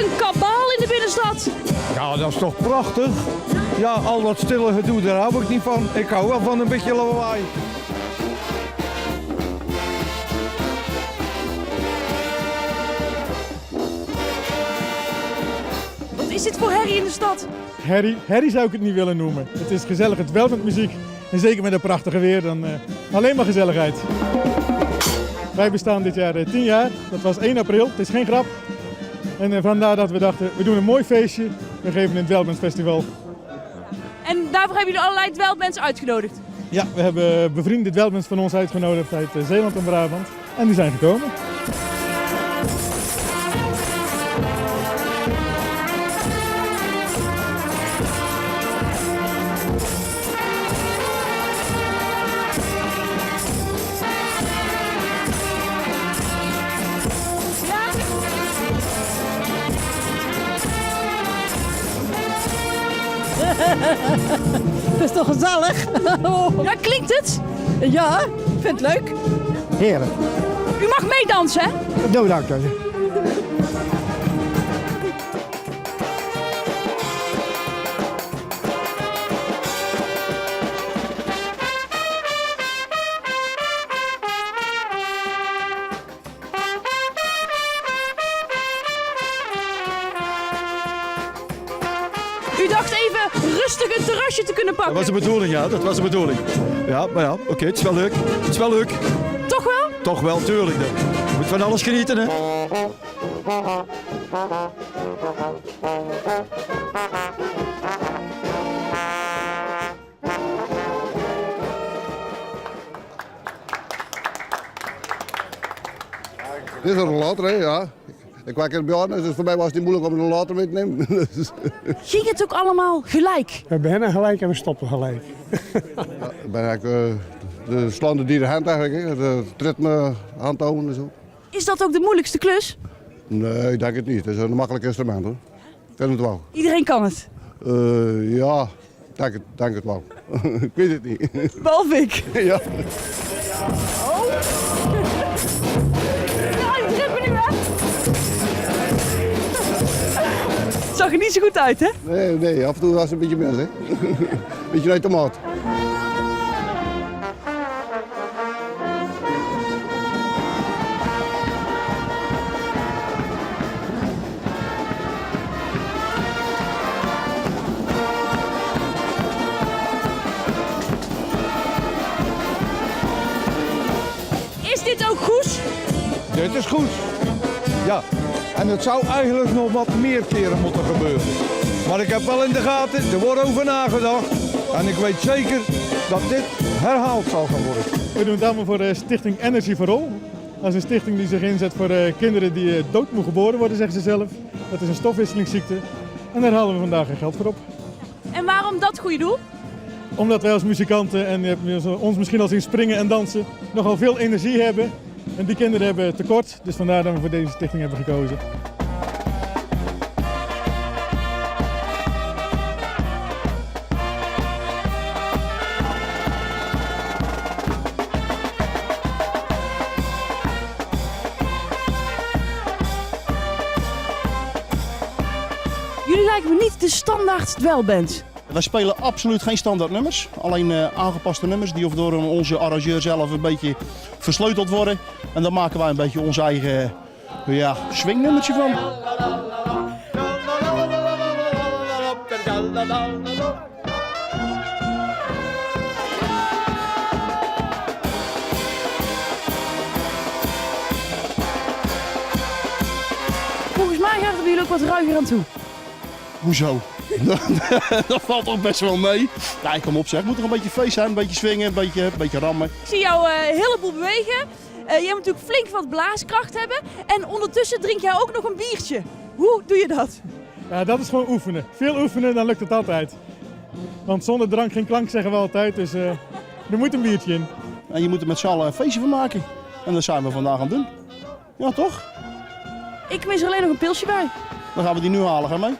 een kabaal in de binnenstad. Ja, dat is toch prachtig? Ja, al dat stille gedoe, daar hou ik niet van. Ik hou wel van een beetje lawaai. Wat is dit voor herrie in de stad? Herrie zou ik het niet willen noemen. Het is gezellig, het wel met muziek. En zeker met een prachtige weer, dan alleen maar gezelligheid. Wij bestaan dit jaar 10 jaar. Dat was 1 april, het is geen grap. En vandaar dat we dachten, we doen een mooi feestje. We geven een Dweldmens Festival. En daarvoor hebben jullie allerlei dweldmensen uitgenodigd. Ja, we hebben bevriende Dweldmens van ons uitgenodigd uit Zeeland en Brabant. En die zijn gekomen. Het is toch gezellig? Ja, klinkt het? Ja, ik vind het leuk. Heerlijk. U mag meedansen, hè? Doe dank je. U dacht even rustig een terrasje te kunnen pakken. Dat was de bedoeling, ja. Dat was de bedoeling. Ja, maar ja, oké, het is wel leuk. Het is wel leuk. Toch wel? Toch wel, tuurlijk. Je moet van alles genieten, hè. Dit is een rollator, hè, ja. Ik werk in het bejaardenhuis, dus voor mij was het niet moeilijk om een rollator mee te nemen. Ging het ook allemaal gelijk? We beginnen gelijk en we stoppen gelijk. Ja, ik ben eigenlijk de slande die de hand eigenlijk, hè. Het ritme handhouden en zo. Is dat ook de moeilijkste klus? Nee, ik denk het niet. Het is een makkelijk instrument, hoor. Ik ken het wel. Iedereen kan het. Ja, denk het wel. Ik weet het niet. Behalve ik. Ja. Oh. Ja, je trippen nu, hè? Het zag er niet zo goed uit, hè? Nee, af en toe was het een beetje mis, hè. Beetje uit de maat. Is dit ook Goes? Dit is goed. Ja, en het zou eigenlijk nog wat meer keren moeten gebeuren. Maar ik heb wel in de gaten, er wordt over nagedacht. En ik weet zeker dat dit herhaald zal gaan worden. We doen het allemaal voor Stichting Energy for All. Dat is een stichting die zich inzet voor kinderen die doodmoe geboren worden, zeggen ze zelf. Dat is een stofwisselingsziekte. En daar halen we vandaag geld voor op. En waarom dat goede doel? Omdat wij als muzikanten, en je hebt ons misschien al zien springen en dansen, nogal veel energie hebben. En die kinderen hebben tekort, dus vandaar dat we voor deze stichting hebben gekozen. Jullie lijken me niet de standaard dwelbands. Wij spelen absoluut geen standaard nummers. Alleen aangepaste nummers die of door onze arrangeur zelf een beetje versleuteld worden. En daar maken wij een beetje ons eigen swingnummertje van. Volgens mij gaat het bij jullie ook wat ruiger aan toe. Hoezo? Dat valt toch best wel mee. Ja, kom op zeg. Moet er een beetje feest zijn, een beetje swingen, een beetje rammen. Ik zie jou een heleboel bewegen. Jij moet natuurlijk flink wat blaaskracht hebben. En ondertussen drink jij ook nog een biertje. Hoe doe je dat? Ja, dat is gewoon oefenen. Veel oefenen, dan lukt het altijd. Want zonder drank geen klank, zeggen we altijd. Dus er moet een biertje in. En je moet er met z'n allen een feestje van maken. En dat zijn we vandaag aan het doen. Ja, toch? Ik mis er alleen nog een pilsje bij. Dan gaan we die nu halen, ga mee.